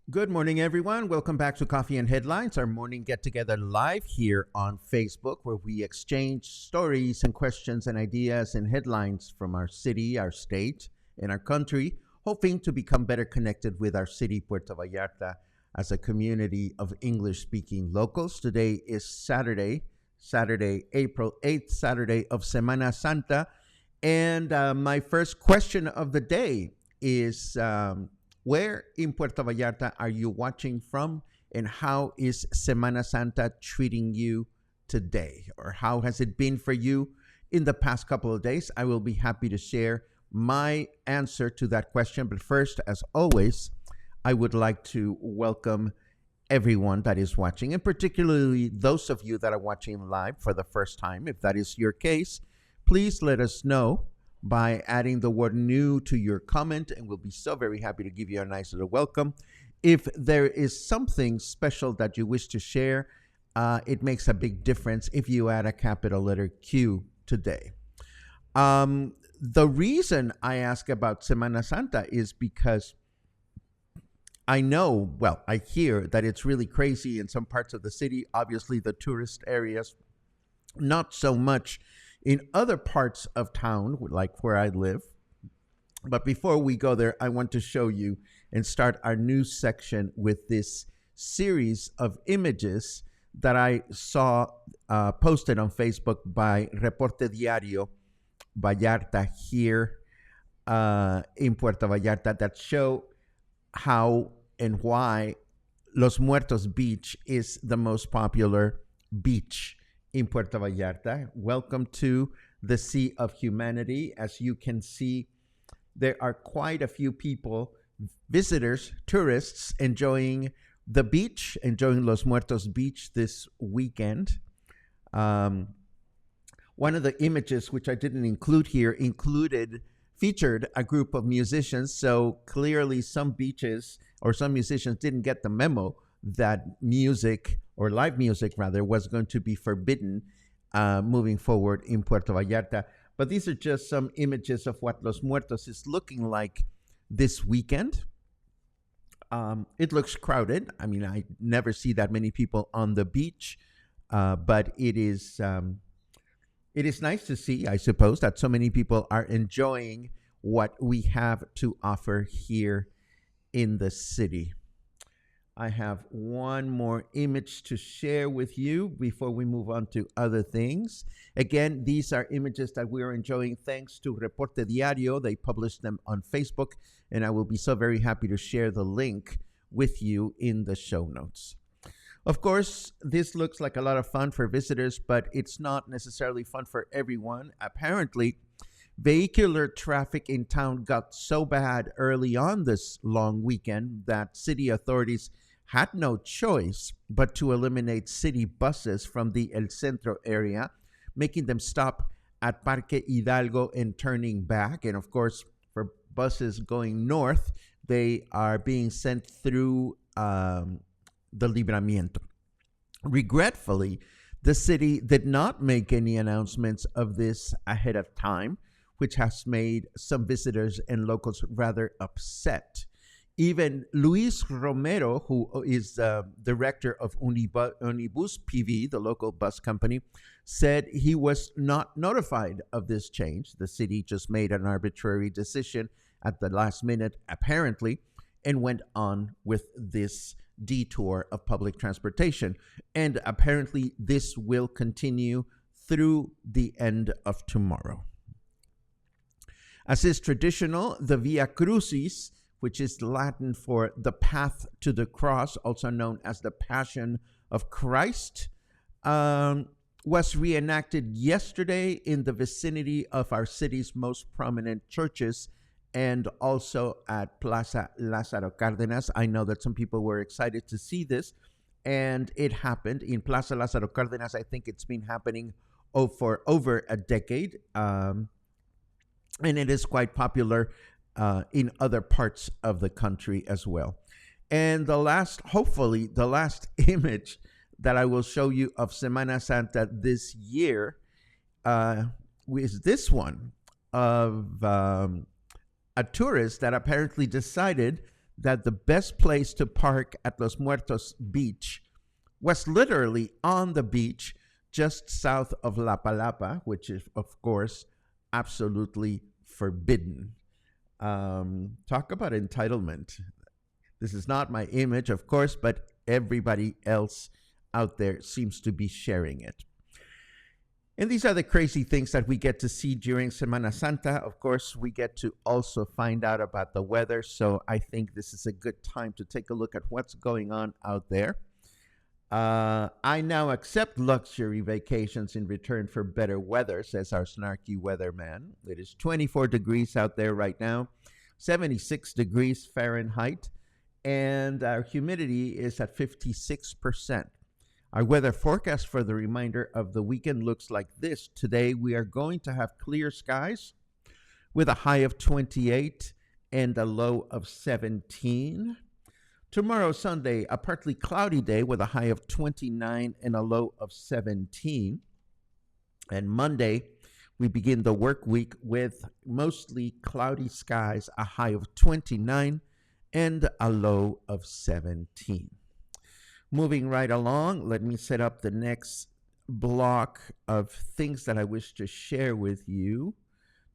Good morning, everyone. Welcome back to Coffee and Headlines, our morning get together live here on Facebook, where we exchange stories and questions and ideas and headlines from our city, our state, and our country, hoping to become better connected with our city, Puerto Vallarta, as a community of English speaking locals. Today is Saturday, April 8th, Saturday of Semana Santa. And my first question of the day is, where in Puerto Vallarta are you watching from, and how is Semana Santa treating you today? Or how has it been for you in the past couple of days? I will be happy to share my answer to that question. But first, as always, I would like to welcome everyone that is watching, and particularly those of you that are watching live for the first time. If that is your case, please let us know by adding the word new to your comment, and we'll be so very happy to give you a nice little welcome. If there is something special that you wish to share, it makes a big difference if you add a capital letter Q today. The reason I ask about Semana Santa is because I hear that it's really crazy in some parts of the city, obviously the tourist areas, not so much in other parts of town, like where I live. But before we go there, I want to show you and start our news section with this series of images that I saw posted on Facebook by Reporte Diario Vallarta here in Puerto Vallarta, that show how and why Los Muertos Beach is the most popular beach in Puerto Vallarta. Welcome to the Sea of Humanity. As you can see, there are quite a few people, visitors, tourists, enjoying the beach, enjoying Los Muertos Beach this weekend. One of the images, which I didn't include here, featured a group of musicians. So clearly some beaches or some musicians didn't get the memo that music, or live music rather, was going to be forbidden moving forward in Puerto Vallarta. But these are just some images of what Los Muertos is looking like this weekend. It looks crowded. I mean, I never see that many people on the beach, but it is nice to see, I suppose, that so many people are enjoying what we have to offer here in the city. I have one more image to share with you before we move on to other things. Again, these are images that we are enjoying thanks to Reporte Diario. They published them on Facebook, and I will be so very happy to share the link with you in the show notes. Of course, this looks like a lot of fun for visitors, but it's not necessarily fun for everyone. Apparently, vehicular traffic in town got so bad early on this long weekend that city authorities had no choice but to eliminate city buses from the El Centro area, making them stop at Parque Hidalgo and turning back. And of course, for buses going north, they are being sent through the libramiento. Regretfully, the city did not make any announcements of this ahead of time, which has made some visitors and locals rather upset. Even Luis Romero, who is the director of Unibus PV, the local bus company, said he was not notified of this change. The city just made an arbitrary decision at the last minute, apparently, and went on with this detour of public transportation. And apparently, this will continue through the end of tomorrow. As is traditional, the Via Crucis, which is Latin for the path to the cross, also known as the Passion of Christ, was reenacted yesterday in the vicinity of our city's most prominent churches and also at Plaza Lázaro Cárdenas. I know that some people were excited to see this, and it happened in Plaza Lázaro Cárdenas. I think it's been happening for over a decade, and it is quite popular in other parts of the country as well. And hopefully the last image that I will show you of Semana Santa this year is this one of a tourist that apparently decided that the best place to park at Los Muertos Beach was literally on the beach just south of La Palapa, which is, of course, absolutely forbidden. Talk about entitlement. This is not my image, of course, but everybody else out there seems to be sharing it. And these are the crazy things that we get to see during Semana Santa. Of course, we get to also find out about the weather. So I think this is a good time to take a look at what's going on out there. I now accept luxury vacations in return for better weather, says our snarky weatherman. It is 24 degrees out there right now, 76 degrees Fahrenheit, and our humidity is at 56%. Our weather forecast for the remainder of the weekend looks like this. Today, we are going to have clear skies with a high of 28 and a low of 17. Tomorrow, Sunday, a partly cloudy day with a high of 29 and a low of 17. And Monday, we begin the work week with mostly cloudy skies, a high of 29 and a low of 17. Moving right along, let me set up the next block of things that I wish to share with you.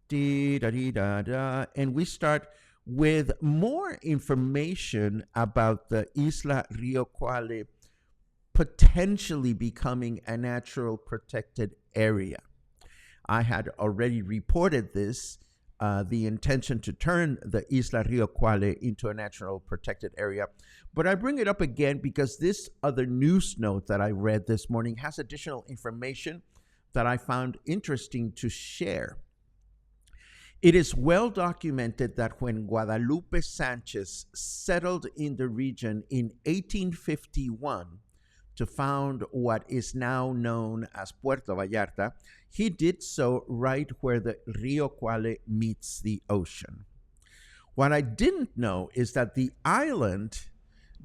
And we start with more information about the Isla Río Cuale potentially becoming a natural protected area. I had already reported this, the intention to turn the Isla Río Cuale into a natural protected area. But I bring it up again because this other news note that I read this morning has additional information that I found interesting to share. It is well documented that when Guadalupe Sanchez settled in the region in 1851 to found what is now known as Puerto Vallarta, he did so right where the Rio Cuale meets the ocean. What I didn't know is that the island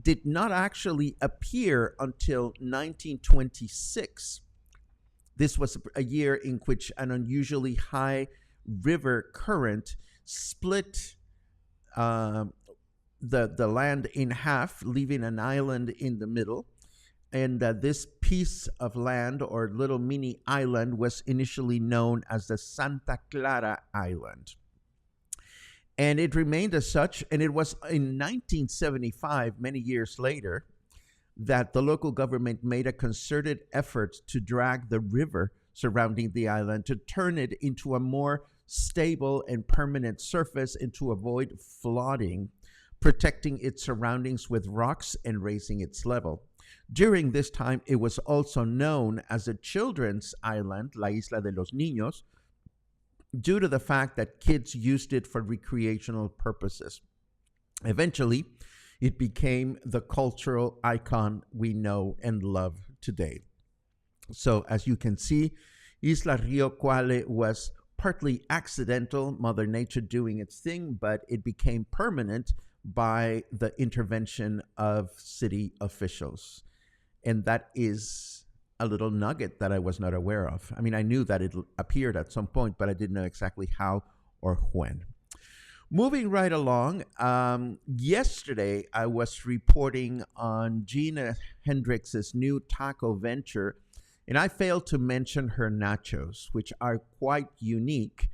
did not actually appear until 1926. This was a year in which an unusually high river current split the land in half, leaving an island in the middle. And this piece of land or little mini island was initially known as the Santa Clara Island. And it remained as such, and it was in 1975, many years later, that the local government made a concerted effort to drag the river surrounding the island to turn it into a more stable and permanent surface and to avoid flooding, protecting its surroundings with rocks and raising its level. During this time, it was also known as a children's island, La Isla de los Niños, due to the fact that kids used it for recreational purposes. Eventually, it became the cultural icon we know and love today. So as you can see, Isla Río Cuale was partly accidental, Mother Nature doing its thing, but it became permanent by the intervention of city officials. And that is a little nugget that I was not aware of. I mean, I knew that it appeared at some point, but I didn't know exactly how or when. Moving right along, yesterday I was reporting on Gina Hendrix's new taco venture, and I failed to mention her nachos, which are quite unique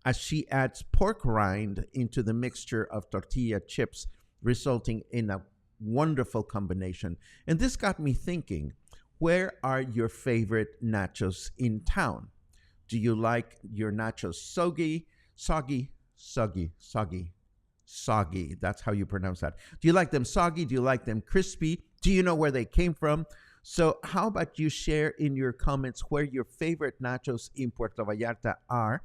as she adds pork rind into the mixture of tortilla chips, resulting in a wonderful combination. And this got me thinking, where are your favorite nachos in town? Do you like your nachos soggy? That's how you pronounce that. Do you like them soggy? Do you like them crispy? Do you know where they came from? So how about you share in your comments where your favorite nachos in Puerto Vallarta are?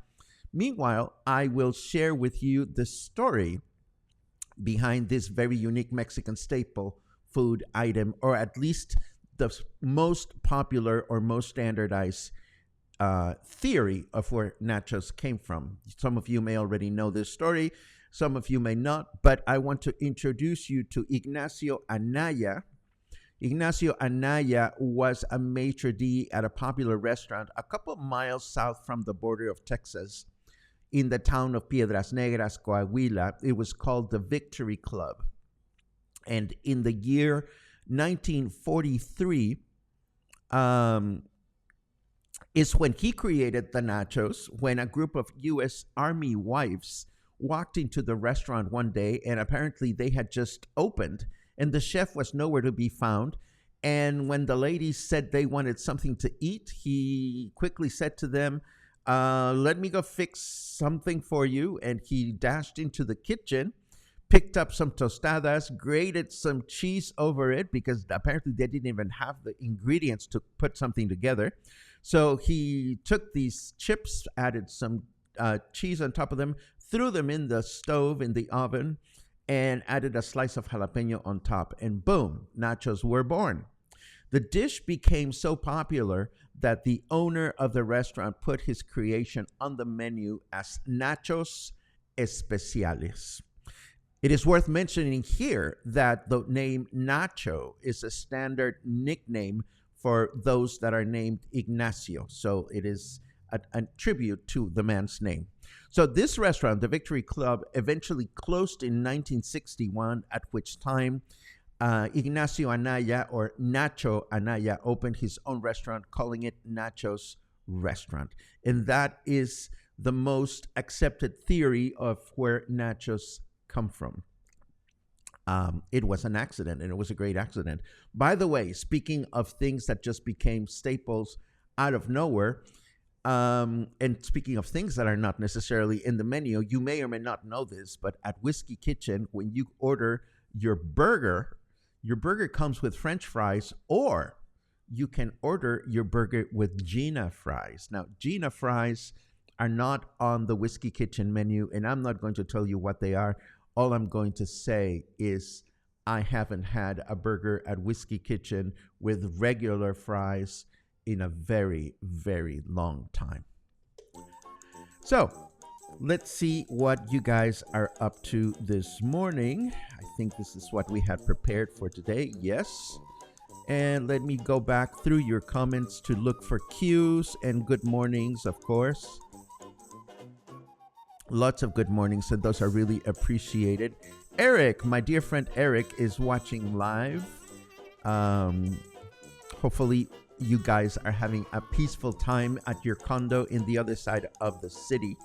Meanwhile, I will share with you the story behind this very unique Mexican staple food item, or at least the most popular or most standardized theory of where nachos came from. Some of you may already know this story. Some of you may not, but I want to introduce you to Ignacio Anaya. Ignacio Anaya was a maitre d' at a popular restaurant a couple miles south from the border of Texas in the town of Piedras Negras, Coahuila. It was called the Victory Club. And in the year 1943, is when he created the nachos, when a group of U.S. Army wives walked into the restaurant one day, and apparently they had just opened, and the chef was nowhere to be found. And when the ladies said they wanted something to eat, he quickly said to them, let me go fix something for you. And he dashed into the kitchen, picked up some tostadas, grated some cheese over it, because apparently they didn't even have the ingredients to put something together. So he took these chips, added some cheese on top of them, threw them in the stove, in the oven, and added a slice of jalapeno on top. And boom, nachos were born. The dish became so popular that the owner of the restaurant put his creation on the menu as nachos especiales. It is worth mentioning here that the name Nacho is a standard nickname for those that are named Ignacio. So it is a tribute to the man's name. So this restaurant, the Victory Club, eventually closed in 1961, at which time Ignacio Anaya, or Nacho Anaya, opened his own restaurant, calling it Nacho's Restaurant. And that is the most accepted theory of where nachos come from. It was an accident, and it was a great accident. By the way, speaking of things that just became staples out of nowhere, and speaking of things that are not necessarily in the menu, you may or may not know this, but at Whiskey Kitchen, when you order your burger comes with French fries, or you can order your burger with Gina fries. Now, Gina fries are not on the Whiskey Kitchen menu, and I'm not going to tell you what they are. All I'm going to say is I haven't had a burger at Whiskey Kitchen with regular fries in a very, very long time. So let's see what you guys are up to this morning. I think this is what we had prepared for today. Yes. And let me go back through your comments to look for cues and good mornings, of course. Lots of good mornings, and those are really appreciated. Eric, my dear friend Eric, is watching live. Hopefully you guys are having a peaceful time at your condo in the other side of the city.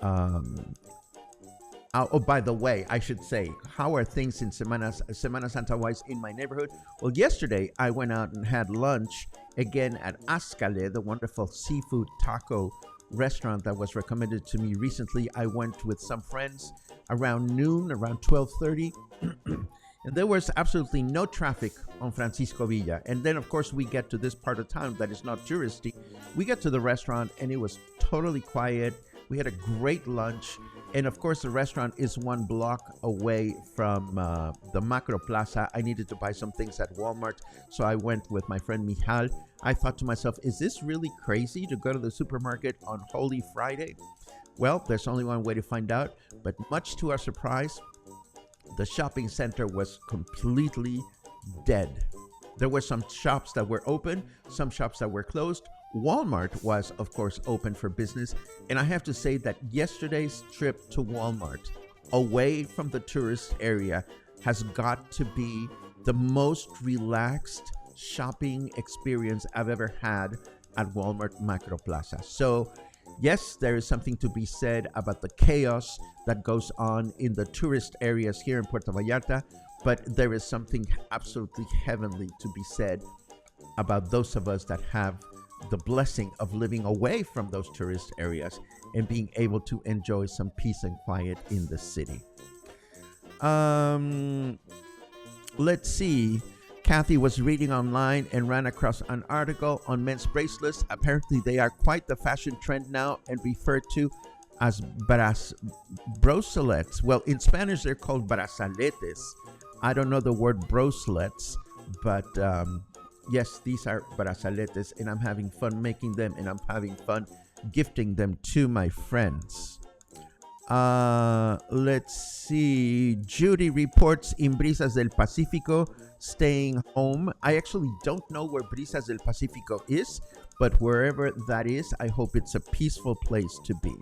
Oh, by the way, I should say, how are things in Semana Santa wise in my neighborhood? Well, yesterday I went out and had lunch again at Ascale, the wonderful seafood taco restaurant that was recommended to me recently. I went with some friends around noon, around 12:30, and there was absolutely no traffic on Francisco Villa. And then, of course, we get to this part of town that is not touristy. We get to the restaurant, and it was totally quiet. We had a great lunch, And of course, the restaurant is 1 block away from the Macro Plaza. I needed to buy some things at Walmart, so I went with my friend Mijal. I thought to myself, is this really crazy to go to the supermarket on Holy Friday? Well, there's only one way to find out, but much to our surprise, the shopping center was completely dead. There were some shops that were open, some shops that were closed. Walmart was, of course, open for business. And I have to say that yesterday's trip to Walmart, away from the tourist area, has got to be the most relaxed shopping experience I've ever had at Walmart Macro Plaza. So, yes, there is something to be said about the chaos that goes on in the tourist areas here in Puerto Vallarta, but there is something absolutely heavenly to be said about those of us that have the blessing of living away from those tourist areas and being able to enjoy some peace and quiet in the city. Let's see. Kathy was reading online and ran across an article on men's bracelets. Apparently, they are quite the fashion trend now and referred to as bracelets. Well, in Spanish, they're called brazaletes. I don't know the word bracelets, but yes, these are brazaletes, and I'm having fun making them, and I'm having fun gifting them to my friends. Let's see. Judy reports in Brisas del Pacífico, staying home. I actually don't know where Brisas del Pacífico is, but wherever that is, I hope it's a peaceful place to be.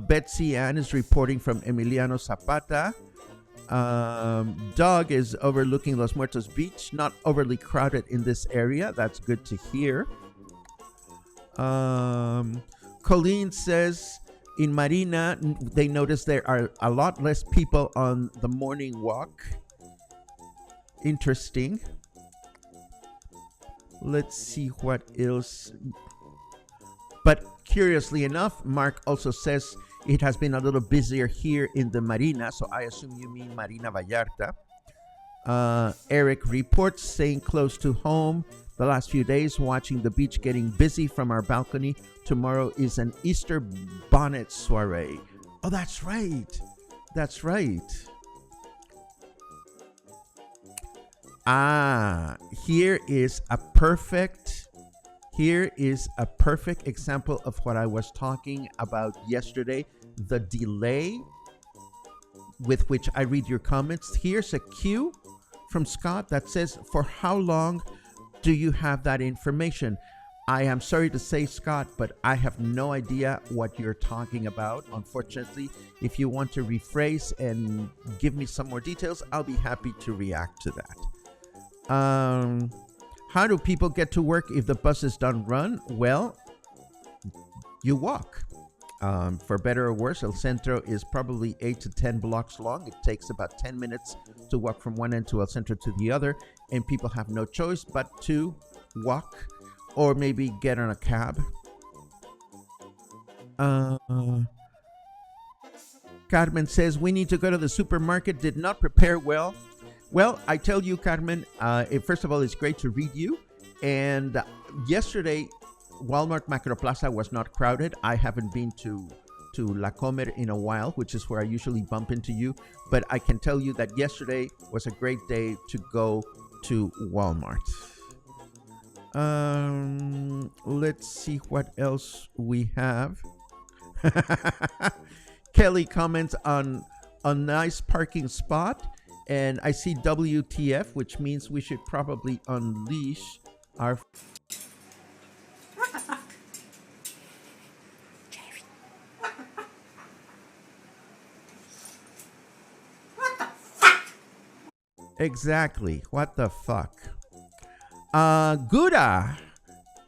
Betsy Ann is reporting from Emiliano Zapata. Dog is overlooking Los Muertos Beach, not overly crowded in this area. That's good to hear. Colleen says in Marina, they notice there are a lot less people on the morning walk. Interesting. Let's see what else. But curiously enough, Mark also says it has been a little busier here in the Marina, so I assume you mean Marina Vallarta. Eric reports staying close to home the last few days, watching the beach getting busy from our balcony. Tomorrow is an Easter bonnet soiree. Oh, that's right. That's right. Here is a perfect example of what I was talking about yesterday. The delay with which I read your comments. Here's a cue from Scott that says, for how long do you have that information? I am sorry to say, Scott, but I have no idea what you're talking about. Unfortunately, if you want to rephrase and give me some more details, I'll be happy to react to that. How do people get to work if the buses don't run? Well, you walk. For better or worse, El Centro is probably 8 to 10 blocks long. It takes about 10 minutes to walk from one end to El Centro to the other, and people have no choice but to walk or maybe get on a cab. Carmen says, we need to go to the supermarket, did not prepare well. Well, I tell you, Carmen, first of all, it's great to read you. And yesterday, Walmart Macro Plaza was not crowded. I haven't been to La Comer in a while, which is where I usually bump into you. But I can tell you that yesterday was a great day to go to Walmart. Let's see what else we have. Kelly comments on a nice parking spot. And I see WTF, which means we should probably unleash our... Exactly. What the fuck? Gouda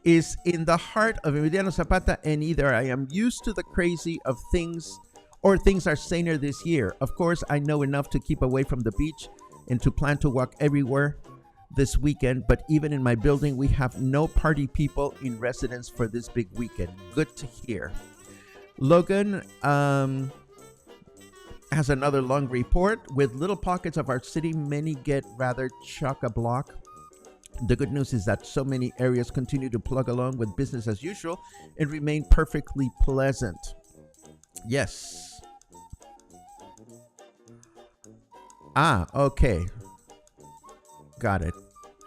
is in the heart of Emiliano Zapata, and either I am used to the crazy of things or things are saner this year. Of course, I know enough to keep away from the beach and to plan to walk everywhere this weekend, but even in my building, we have no party people in residence for this big weekend. Good to hear. Logan has another long report. With little pockets of our city, many get rather chock-a-block. The good news is that so many areas continue to plug along with business as usual and remain perfectly pleasant. Yes. Ah, okay. Got it.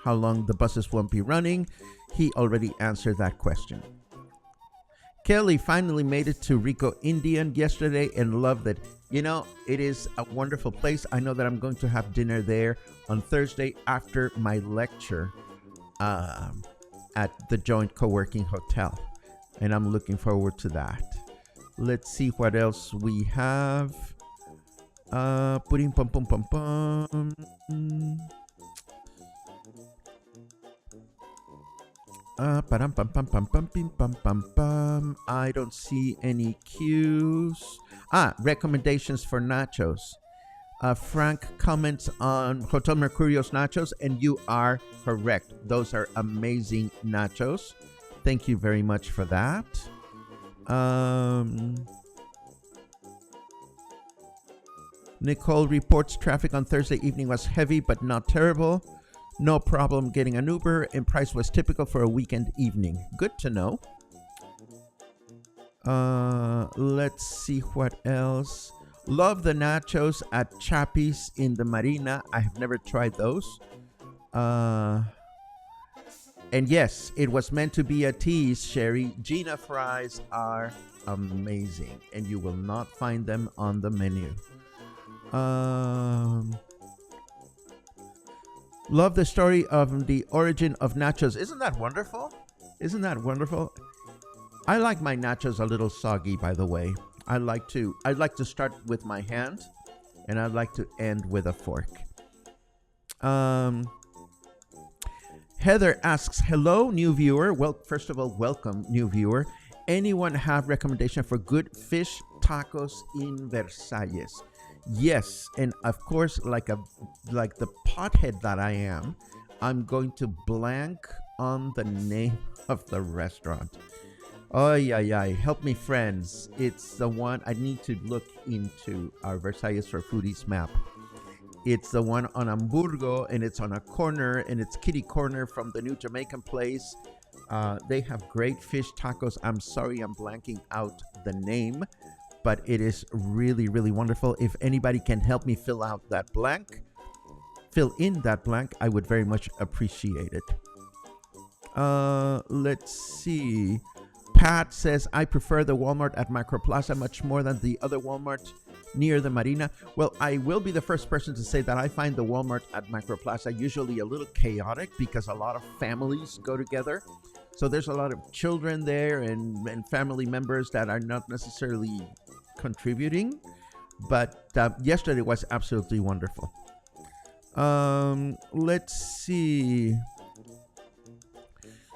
How long the buses won't be running? He already answered that question. Kelly finally made it to Rico Indian yesterday and loved it. You know, it is a wonderful place. I know that I'm going to have dinner there on Thursday after my lecture at the Joint Co-working Hotel. And I'm looking forward to that. Let's see what else we have. Pum pum pum pum. Pam pam pam pam pam pam pam pam. I don't see any cues. Recommendations for nachos. Frank comments on Hotel Mercurio's nachos, and you are correct. Those are amazing nachos. Thank you very much for that. Nicole reports traffic on Thursday evening was heavy but not terrible. No problem getting an Uber, and price was typical for a weekend evening. Good to know. Let's see what else. Love the nachos at Chapi's in the Marina. I have never tried those. And yes, it was meant to be a tease, Sherry. Gina fries are amazing, and you will not find them on the menu. Love the story of the origin of nachos. Isn't that wonderful? Isn't that wonderful? I like my nachos a little soggy, by the way. I'd like to start with my hand, and I'd like to end with a fork. Heather asks, hello, new viewer. Well, first of all, welcome, new viewer. Anyone have recommendation for good fish tacos in Versalles? Yes, and of course, like the pothead that I am, I'm going to blank on the name of the restaurant. Help me, friends. It's the one I need to look into our Versalles for Foodies map. It's the one on Hamburgo, and it's on a corner, and it's kitty corner from the new Jamaican place. They have great fish tacos. I'm sorry I'm blanking out the name, but it is really, really wonderful. If anybody can help me fill in that blank, I would very much appreciate it. Let's see. Pat says, I prefer the Walmart at Macroplaza much more than the other Walmart near the Marina. Well, I will be the first person to say that I find the Walmart at Macroplaza usually a little chaotic because a lot of families go together. So there's a lot of children there and family members that are not necessarily contributing. But yesterday was absolutely wonderful. Let's see.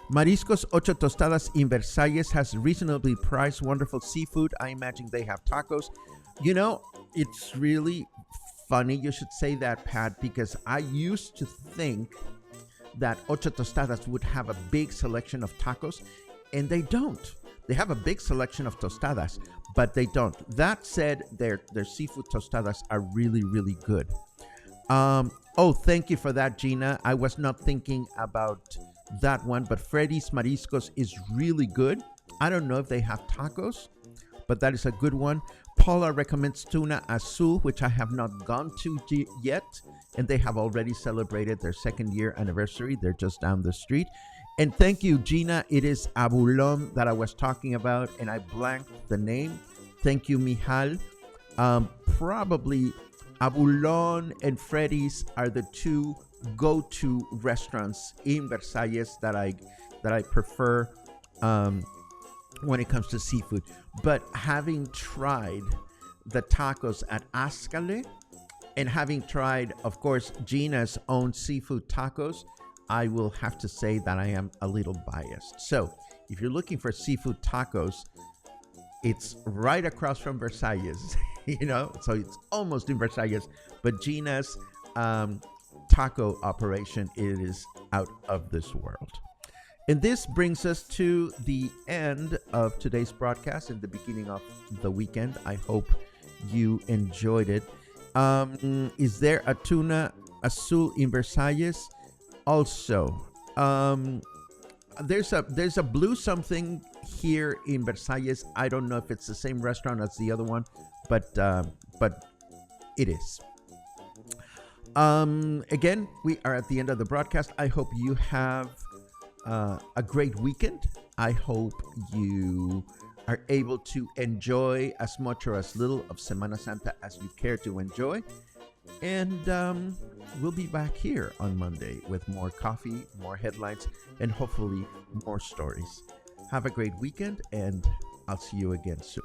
Mariscos Ocho Tostadas in Versalles has reasonably priced wonderful seafood. I imagine they have tacos. You know, it's really funny you should say that, Pat, because I used to think that Ocho Tostadas would have a big selection of tacos, and they don't. They have a big selection of tostadas, but they don't. That said, their seafood tostadas are really, really good. Thank you for that, Gina. I was not thinking about that one, but Freddy's Mariscos is really good. I don't know if they have tacos, but that is a good one. Paula recommends Tuna Azul, which I have not gone to yet, and they have already celebrated their second year anniversary. They're just down the street. And thank you, Gina. It is Abulon that I was talking about, and I blanked the name. Thank you, Mijal. Probably Abulon and Freddy's are the two go-to restaurants in Versalles that I prefer when it comes to seafood. But having tried the tacos at Ascale and having tried, of course, Gina's own seafood tacos, I will have to say that I am a little biased. So if you're looking for seafood tacos, it's right across from Versalles, so it's almost in Versalles, but Gina's taco operation, it is out of this world. And this brings us to the end of today's broadcast and the beginning of the weekend. I hope you enjoyed it. Is there a Tuna Azul in Also, there's a blue something here in Versalles. I don't know if it's the same restaurant as the other one, but it is. Again, we are at the end of the broadcast. I hope you have a great weekend. I hope you are able to enjoy as much or as little of Semana Santa as you care to enjoy. And we'll be back here on Monday with more coffee, more headlines, and hopefully more stories. Have a great weekend, and I'll see you again soon.